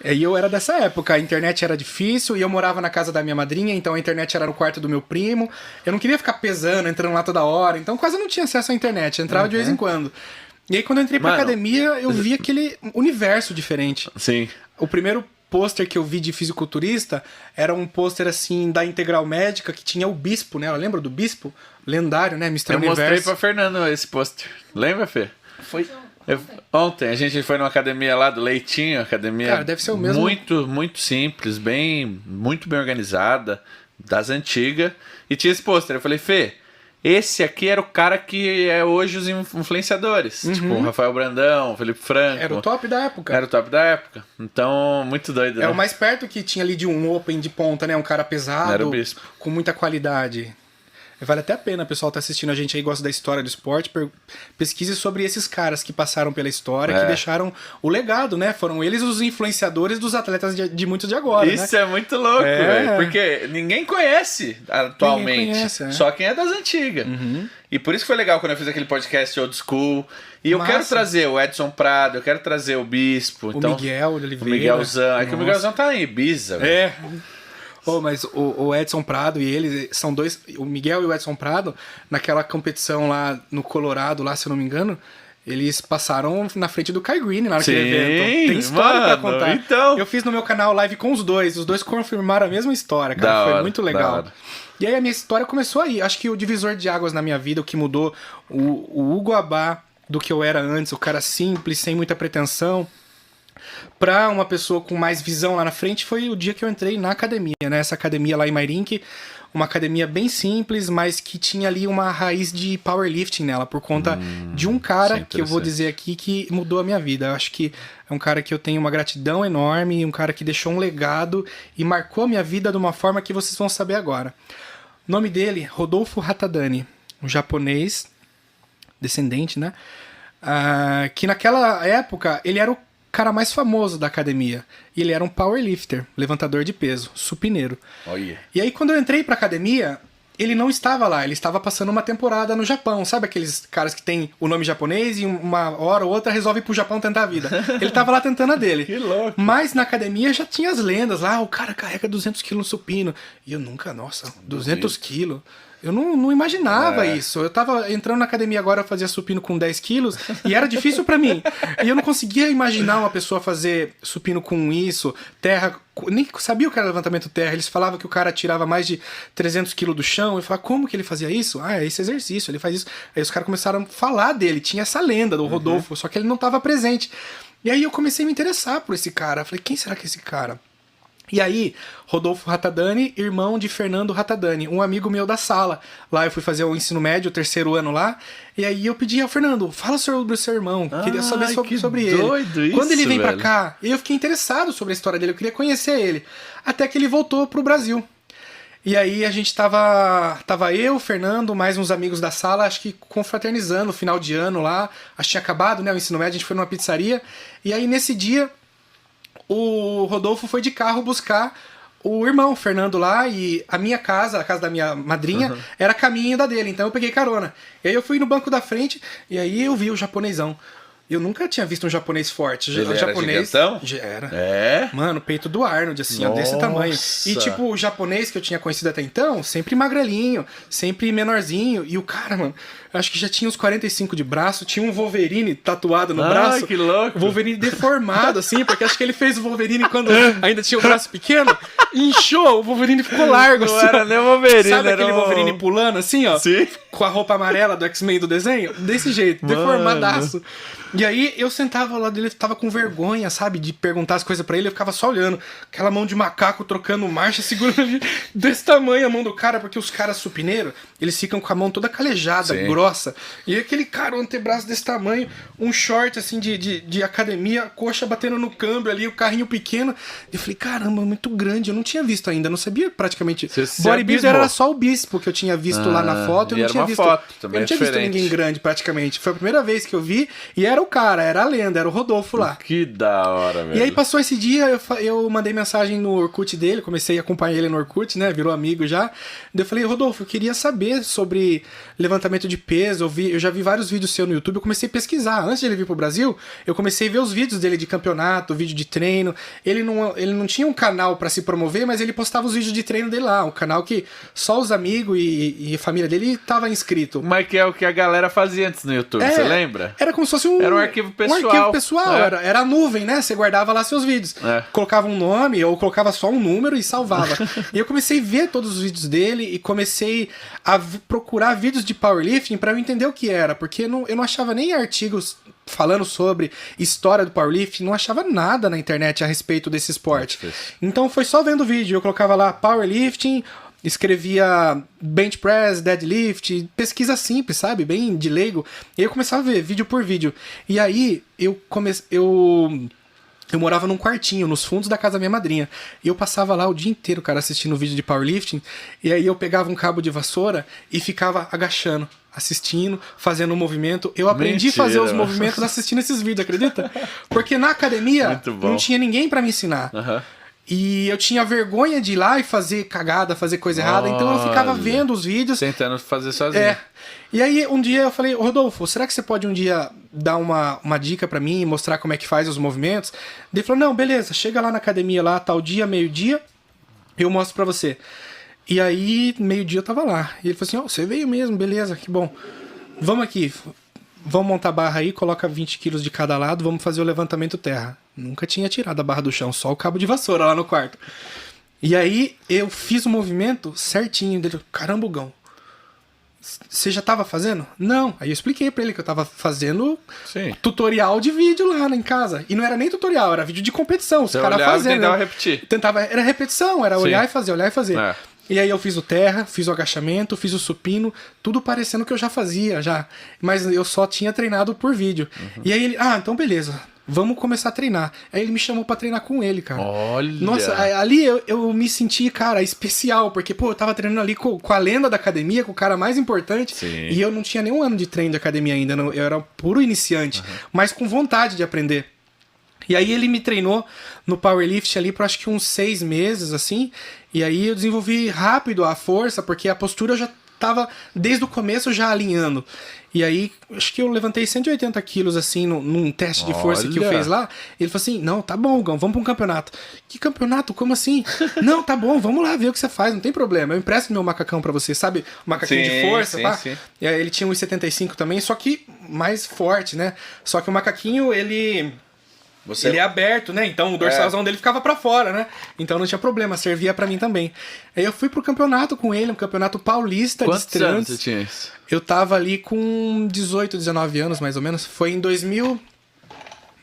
E eu era dessa época, a internet era difícil e eu morava na casa da minha madrinha, então a internet era no quarto do meu primo. Eu não queria ficar pesando, entrando lá toda hora, então quase não tinha acesso à internet, eu entrava de vez em quando. E aí quando eu entrei pra academia, eu vi aquele universo diferente. Sim. O primeiro pôster que eu vi de fisiculturista era um pôster assim da Integral Médica que tinha o Bispo, né? Lembra do Bispo? Lendário, né? Mr. Universo. Eu mostrei pra Fernando esse pôster. Lembra, Fê? Foi... Ontem a gente foi numa academia lá do Leitinho, academia. Cara, deve ser o mesmo. Muito simples, muito bem organizada, das antigas. E tinha esse pôster. Eu falei, Fê, esse aqui era o cara que é hoje os influenciadores. Tipo, o Rafael Brandão, o Felipe Franco. Era o top da época. Era o top da época. Então, muito doido, né? É o mais perto que tinha ali de um Open de ponta, né? Um cara pesado, era o Bispo. Com muita qualidade. Vale até a pena, o pessoal tá assistindo a gente aí, gosta da história do esporte, pesquise sobre esses caras que passaram pela história, que deixaram o legado, né? Foram eles os influenciadores dos atletas de muitos de agora, Isso, né? É muito louco, velho. Porque ninguém conhece atualmente. Ninguém conhece, Só quem é das antigas. E por isso que foi legal quando eu fiz aquele podcast Old School. E eu quero trazer o Edson Prado, eu quero trazer o Bispo. O Miguel Oliveira. O Miguelzão. É que o Miguelzão tá em Ibiza, velho. Mas o Edson Prado e ele são dois... O Miguel e o Edson Prado, naquela competição lá no Colorado, lá, se eu não me engano, eles passaram na frente do Kai Green lá naquele evento. Tem história pra contar. Então... Eu fiz no meu canal live com os dois confirmaram a mesma história, cara. Foi muito legal. E aí a minha história começou aí. Acho que o divisor de águas na minha vida, o que mudou o Hugo Abá do que eu era antes, o cara simples, sem muita pretensão, pra uma pessoa com mais visão lá na frente, foi o dia que eu entrei na academia, né? Essa academia lá em Mairink, uma academia bem simples, mas que tinha ali uma raiz de powerlifting nela, por conta de um cara que eu vou dizer aqui que mudou a minha vida. Eu acho que é um cara que eu tenho uma gratidão enorme, um cara que deixou um legado e marcou a minha vida de uma forma que vocês vão saber agora. O nome dele, Rodolfo Ratadani, um japonês, descendente, né? Que naquela época ele era o cara mais famoso da academia. E ele era um powerlifter, levantador de peso, supineiro. E aí quando eu entrei pra academia, ele não estava lá, ele estava passando uma temporada no Japão. Sabe aqueles caras que tem o nome japonês e uma hora ou outra resolve ir pro Japão tentar a vida? Ele tava lá tentando a dele. Que louco. Mas na academia já tinha as lendas lá, o cara carrega 200 quilos no supino. E eu nunca, 200 quilos... Eu não imaginava isso. Eu tava entrando na academia agora, eu fazia supino com 10 quilos e era difícil pra mim. E eu não conseguia imaginar uma pessoa fazer supino com isso, terra... Nem sabia o que era levantamento terra. Eles falavam que o cara tirava mais de 300 quilos do chão. Eu falava, como que ele fazia isso? É esse exercício, ele faz isso. Aí os caras começaram a falar dele. Tinha essa lenda do Rodolfo, só que ele não tava presente. E aí eu comecei a me interessar por esse cara. Eu falei, quem será que é esse cara? E aí, Rodolfo Ratadani, irmão de Fernando Ratadani, um amigo meu da sala. Lá eu fui fazer o ensino médio, o terceiro ano lá, e aí eu pedi ao Fernando, fala sobre o seu irmão, queria saber sobre ele. Quando ele vem pra cá, eu fiquei interessado sobre a história dele, eu queria conhecer ele. Até que ele voltou pro Brasil. E aí a gente tava eu, Fernando, mais uns amigos da sala, acho que confraternizando, final de ano lá, acho que tinha acabado, né, o ensino médio, a gente foi numa pizzaria, e aí nesse dia... O Rodolfo foi de carro buscar o irmão, Fernando, lá, e a minha casa, a casa da minha madrinha, era caminho da dele, então eu peguei carona. E aí eu fui no banco da frente, e aí eu vi o japonesão. Eu nunca tinha visto um japonês forte. Ele japonês era era. É? Mano, peito do Arnold, assim, ó, desse tamanho. E tipo, o japonês que eu tinha conhecido até então, sempre magrelinho, sempre menorzinho. E o cara, mano, acho que já tinha uns 45 de braço, tinha um Wolverine tatuado no braço. Que louco! Wolverine deformado, assim, porque acho que ele fez o Wolverine quando ainda tinha o braço pequeno. Inchou, o Wolverine ficou largo, não assim. Não era nem o Wolverine, sabe aquele Wolverine pulando, assim, ó? Sim. Com a roupa amarela do X-Men do desenho? Desse jeito, deformadaço. E aí eu sentava lá dele, tava com vergonha, sabe, de perguntar as coisas pra ele, eu ficava só olhando, aquela mão de macaco trocando marcha, segurando ali, desse tamanho a mão do cara, porque os caras supineiros, eles ficam com a mão toda calejada, grossa, e aquele cara, o antebraço desse tamanho, um short assim de academia, coxa batendo no câmbio ali, o carrinho pequeno, e eu falei, caramba, muito grande, eu não tinha visto ainda, não sabia praticamente. Bodybuilder era só o Bispo que eu tinha visto lá na foto, eu não tinha visto. Eu não tinha visto ninguém grande praticamente. Foi a primeira vez que eu vi, e era o cara, era a lenda, era o Rodolfo lá. Que da hora, velho. E aí passou esse dia, eu mandei mensagem no Orkut dele, comecei a acompanhar ele no Orkut, né, virou amigo já. Daí eu falei, Rodolfo, eu queria saber sobre levantamento de peso, eu já vi vários vídeos seus no YouTube, eu comecei a pesquisar. Antes de ele vir pro Brasil, eu comecei a ver os vídeos dele de campeonato, vídeo de treino. Ele não tinha um canal pra se promover, mas ele postava os vídeos de treino dele lá. Um canal que só os amigos e a família dele tava inscrito. Mas que é o que a galera fazia antes no YouTube, você lembra? Era como se fosse Era um arquivo pessoal. Um arquivo pessoal, era a nuvem, né? Você guardava lá seus vídeos. Colocava um nome ou colocava só um número e salvava. E eu comecei a ver todos os vídeos dele e comecei a procurar vídeos de powerlifting para eu entender o que era, porque eu não achava nem artigos falando sobre história do powerlifting, não achava nada na internet a respeito desse esporte. Então foi só vendo vídeo, eu colocava lá powerlifting, escrevia bench press, deadlift, pesquisa simples, sabe? Bem de leigo. E eu começava a ver vídeo por vídeo. E aí eu morava num quartinho, nos fundos da casa da minha madrinha. E eu passava lá o dia inteiro, cara, assistindo vídeo de powerlifting. E aí eu pegava um cabo de vassoura e ficava agachando, assistindo, fazendo um movimento. Eu aprendi a fazer os movimentos assistindo esses vídeos, acredita? Porque na academia não tinha ninguém pra me ensinar. E eu tinha vergonha de ir lá e fazer cagada, fazer coisa errada. Então eu ficava vendo os vídeos. Tentando fazer sozinho. E aí um dia eu falei, Rodolfo, será que você pode um dia dar uma dica pra mim e mostrar como é que faz os movimentos? Ele falou, não, beleza, chega lá na academia lá, tal dia, meio-dia, eu mostro pra você. E aí, meio-dia eu tava lá. E ele falou assim, você veio mesmo, beleza, que bom. Vamos aqui, vamos montar a barra aí, coloca 20 quilos de cada lado, vamos fazer o levantamento terra. Nunca tinha tirado a barra do chão, só o cabo de vassoura lá no quarto. E aí eu fiz o movimento certinho dele. Caramba, Gão, você já tava fazendo? Não. Aí eu expliquei pra ele que eu tava fazendo tutorial de vídeo lá em casa. E não era nem tutorial, era vídeo de competição. Os caras fazendo. Tentava repetir. Era repetição, era olhar e fazer, olhar e fazer. E aí eu fiz o terra, fiz o agachamento, fiz o supino, tudo parecendo que eu já fazia, já. Mas eu só tinha treinado por vídeo. E aí ele, então beleza, vamos começar a treinar. Aí ele me chamou pra treinar com ele, cara. Olha! Nossa, ali eu me senti, cara, especial, porque, eu tava treinando ali com a lenda da academia, com o cara mais importante, e eu não tinha nenhum ano de treino de academia ainda, eu era puro iniciante, mas com vontade de aprender. E aí ele me treinou no powerlift ali por acho que uns 6 meses, assim, e aí eu desenvolvi rápido a força, porque a postura eu já tava, desde o começo, já alinhando. E aí, acho que eu levantei 180 quilos, assim, num teste de força que eu fiz lá. Ele falou assim, não, tá bom, Gão, vamos pra um campeonato. Que campeonato? Como assim? Não, tá bom, vamos lá ver o que você faz, não tem problema. Eu empresto meu macacão pra você, sabe? O macaquinho de força, pá. E aí ele tinha 1,75 também, só que mais forte, né? Só que o macaquinho, ele é aberto, né? Então o dorsalzão dele ficava pra fora, né? Então não tinha problema, servia pra mim também. Aí eu fui pro campeonato com ele, um campeonato paulista de Quantos anos você tinha isso? Eu tava ali com 18, 19 anos, mais ou menos. Foi em 2009.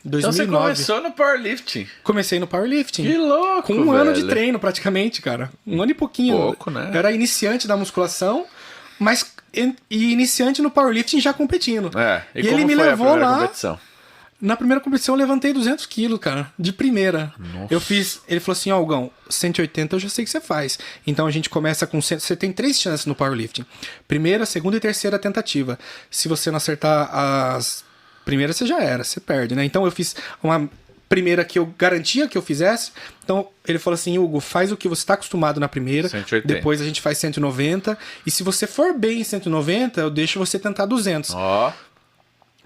Então você começou no powerlifting? Comecei no powerlifting. Que louco, com um ano de treino, praticamente, cara. Um ano e pouquinho. Pouco, né? Eu era iniciante da musculação, mas iniciante no powerlifting já competindo. E como ele me levou lá. Competição? Na primeira competição eu levantei 200 quilos, cara, de primeira. Nossa. Eu fiz, ele falou assim, Gão, 180 eu já sei que você faz. Então a gente começa com, você tem 3 chances no powerlifting. Primeira, segunda e terceira tentativa. Se você não acertar as primeiras, você já era, você perde, né? Então eu fiz uma primeira que eu garantia que eu fizesse. Então ele falou assim, Hugo, faz o que você está acostumado na primeira, 180. Depois a gente faz 190, e se você for bem em 190, eu deixo você tentar 200.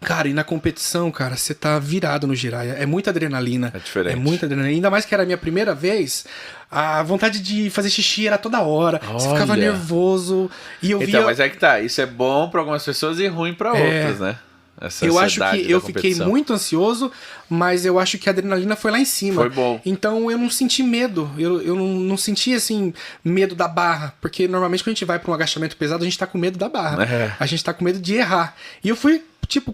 Cara, e na competição, cara, você tá virado no giraia. É muita adrenalina. É diferente. É muita adrenalina. Ainda mais que era a minha primeira vez, a vontade de fazer xixi era toda hora. Você ficava nervoso. E eu via... mas é que tá. Isso é bom pra algumas pessoas e ruim pra outras, né? Eu acho que eu fiquei muito ansioso, mas eu acho que a adrenalina foi lá em cima. Foi bom. Então eu não senti medo. Eu não senti, assim, medo da barra. Porque normalmente quando a gente vai pra um agachamento pesado, a gente tá com medo da barra. A gente tá com medo de errar. E eu fui,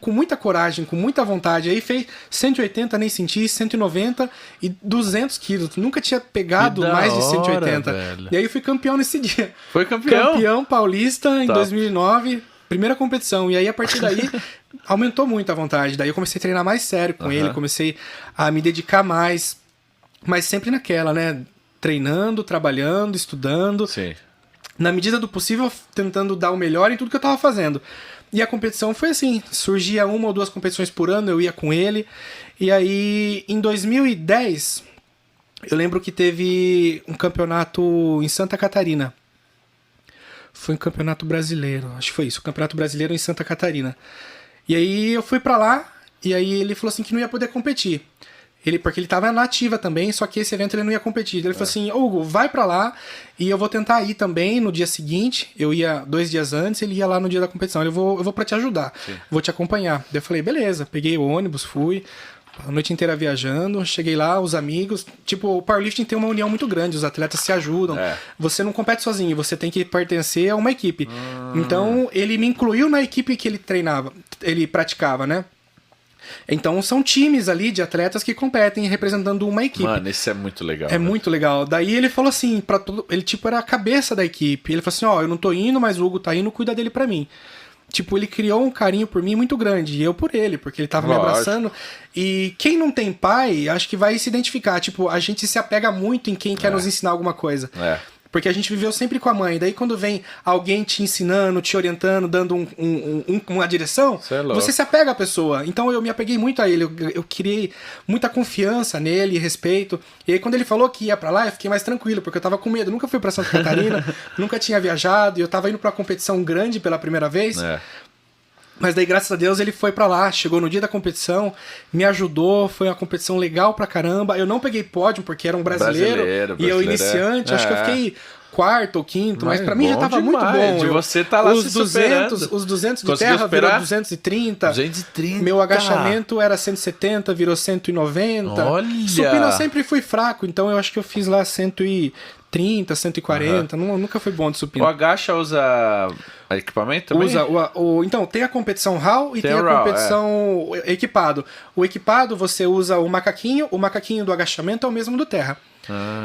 com muita coragem, com muita vontade. Aí fez 180, nem senti, 190 e 200 quilos. Nunca tinha pegado mais de 180. Velho. E aí eu fui campeão nesse dia. Foi campeão? Campeão paulista em 2009. Primeira competição. E aí, a partir daí, aumentou muito a vontade. Daí eu comecei a treinar mais sério com ele, comecei a me dedicar mais. Mas sempre naquela, né? Treinando, trabalhando, estudando. Sim. Na medida do possível, tentando dar o melhor em tudo que eu tava fazendo. E a competição foi assim. Surgia 1 ou 2 competições por ano, eu ia com ele. E aí, em 2010, eu lembro que teve um campeonato em Santa Catarina. Foi um campeonato brasileiro, acho que foi isso, o campeonato brasileiro em Santa Catarina. E aí eu fui pra lá, e aí ele falou assim que não ia poder competir. Porque ele tava na ativa também, só que esse evento ele não ia competir. Ele falou assim, Hugo, vai pra lá e eu vou tentar ir também no dia seguinte. Eu ia 2 dias antes, ele ia lá no dia da competição. Eu vou pra te ajudar, vou te acompanhar. Daí eu falei, beleza, peguei o ônibus, fui, a noite inteira viajando, cheguei lá, os amigos. Tipo, o powerlifting tem uma união muito grande, os atletas se ajudam. Você não compete sozinho, você tem que pertencer a uma equipe. Então, ele me incluiu na equipe que ele treinava, ele praticava, né? Então são times ali de atletas que competem representando uma equipe. Mano, isso é muito legal. É muito legal. Daí ele falou assim, ele tipo era a cabeça da equipe. Ele falou assim, eu não tô indo, mas o Hugo tá indo, cuida dele pra mim. Tipo, ele criou um carinho por mim muito grande. E eu por ele, porque ele tava me abraçando. E quem não tem pai, acho que vai se identificar. Tipo, a gente se apega muito em quem quer nos ensinar alguma coisa. Porque a gente viveu sempre com a mãe. Daí quando vem alguém te ensinando, te orientando, dando uma direção, você se apega à pessoa. Então eu me apeguei muito a ele. Eu criei muita confiança nele, respeito. E aí quando ele falou que ia pra lá, eu fiquei mais tranquilo, porque eu tava com medo. Eu nunca fui pra Santa Catarina, nunca tinha viajado. E eu tava indo pra uma competição grande pela primeira vez. Mas daí, graças a Deus, ele foi pra lá, chegou no dia da competição, me ajudou, foi uma competição legal pra caramba. Eu não peguei pódio, porque era um brasileiro e eu iniciante, acho que eu fiquei quarto ou quinto, mas pra mim já tava muito bom. De você tá lá se superando. Os 200 de terra virou 230. 230. Meu agachamento era 170, virou 190. Olha! Supino eu sempre fui fraco, então eu acho que eu fiz lá 130, 140, nunca fui bom de supino. O agacha usa equipamento também? Usa, então, tem a competição RAW e tem a competição equipado. O equipado você usa o macaquinho do agachamento é o mesmo do terra.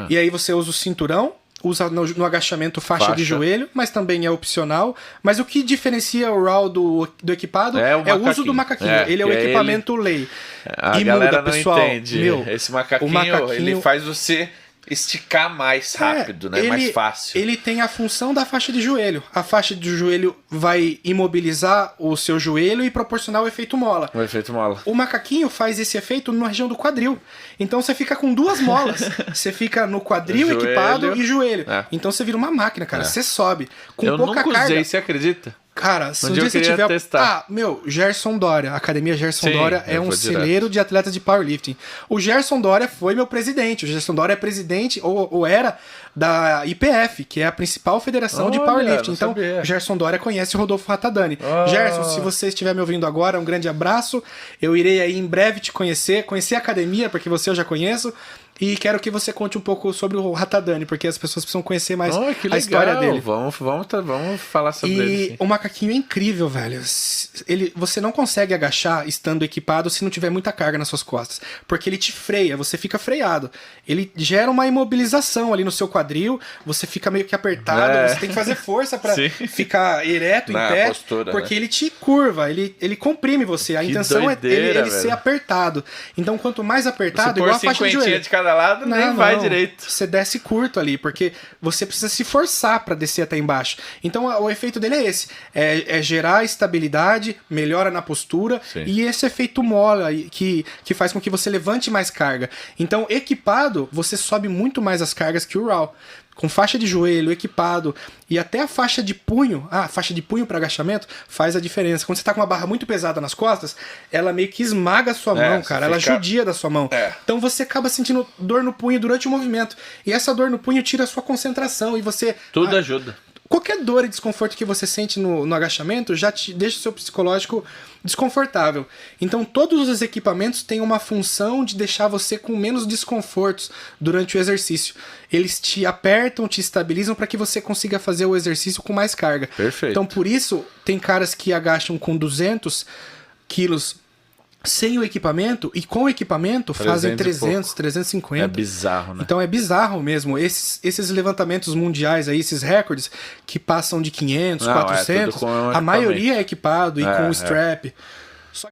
E aí você usa o cinturão, usa no agachamento faixa de joelho, mas também é opcional. Mas o que diferencia o RAW do equipado é o uso do macaquinho. Ele é o equipamento lei. A galera não entende. Esse macaquinho, ele faz você esticar mais rápido, né? Mais fácil. Ele tem a função da faixa de joelho. A faixa de joelho vai imobilizar o seu joelho e proporcionar o efeito mola. O efeito mola. O macaquinho faz esse efeito na região do quadril. Então você fica com 2 molas. Você fica no quadril, equipado e joelho. Então você vira uma máquina, cara. Você sobe. Com pouca carga. Eu nunca usei, você acredita? Cara, se um dia você tiver... testar. Gerson Dória. A Academia Gerson Dória é um celeiro de atletas de powerlifting. O Gerson Dória foi meu presidente. O Gerson Dória é presidente, ou era, da IPF, que é a principal federação de powerlifting. Então, Gerson Dória conhece o Rodolfo Ratadani. Gerson, se você estiver me ouvindo agora, um grande abraço. Eu irei aí em breve te conhecer a academia, porque você eu já conheço. E quero que você conte um pouco sobre o Ratadani, porque as pessoas precisam conhecer mais a história dele. Vamos falar sobre ele. E o macaquinho é incrível, velho. Você não consegue agachar estando equipado se não tiver muita carga nas suas costas. Porque ele te freia, você fica freado. Ele gera uma imobilização ali no seu quadril, você fica meio que apertado, você tem que fazer força pra ficar ereto em pé. Postura, porque ele te curva, ele comprime você. A intenção é ele ser apertado. Então quanto mais apertado, igual a faixa de joelho. De cada lado, nem vai direito. Você desce curto ali, porque você precisa se forçar pra descer até embaixo. Então o efeito dele é esse. É gerar estabilidade, melhora na postura e esse efeito mola que faz com que você levante mais carga. Então, equipado, você sobe muito mais as cargas que o RAW. Com faixa de joelho, equipado e até a faixa de punho, a faixa de punho para agachamento faz a diferença. Quando você tá com uma barra muito pesada nas costas, ela meio que esmaga a sua mão, cara. Ela judia da sua mão. Então você acaba sentindo dor no punho durante o movimento. E essa dor no punho tira a sua concentração e você... Tudo ajuda. Qualquer dor e desconforto que você sente no agachamento já te deixa o seu psicológico desconfortável. Então todos os equipamentos têm uma função de deixar você com menos desconfortos durante o exercício. Eles te apertam, te estabilizam para que você consiga fazer o exercício com mais carga. Perfeito. Então por isso tem caras que agacham com 200 quilos sem o equipamento e com o equipamento fazem 300, 350. É bizarro, né? Então é bizarro mesmo. Esses levantamentos mundiais aí, esses recordes que passam de 500, 400, a maioria é equipado e com o strap.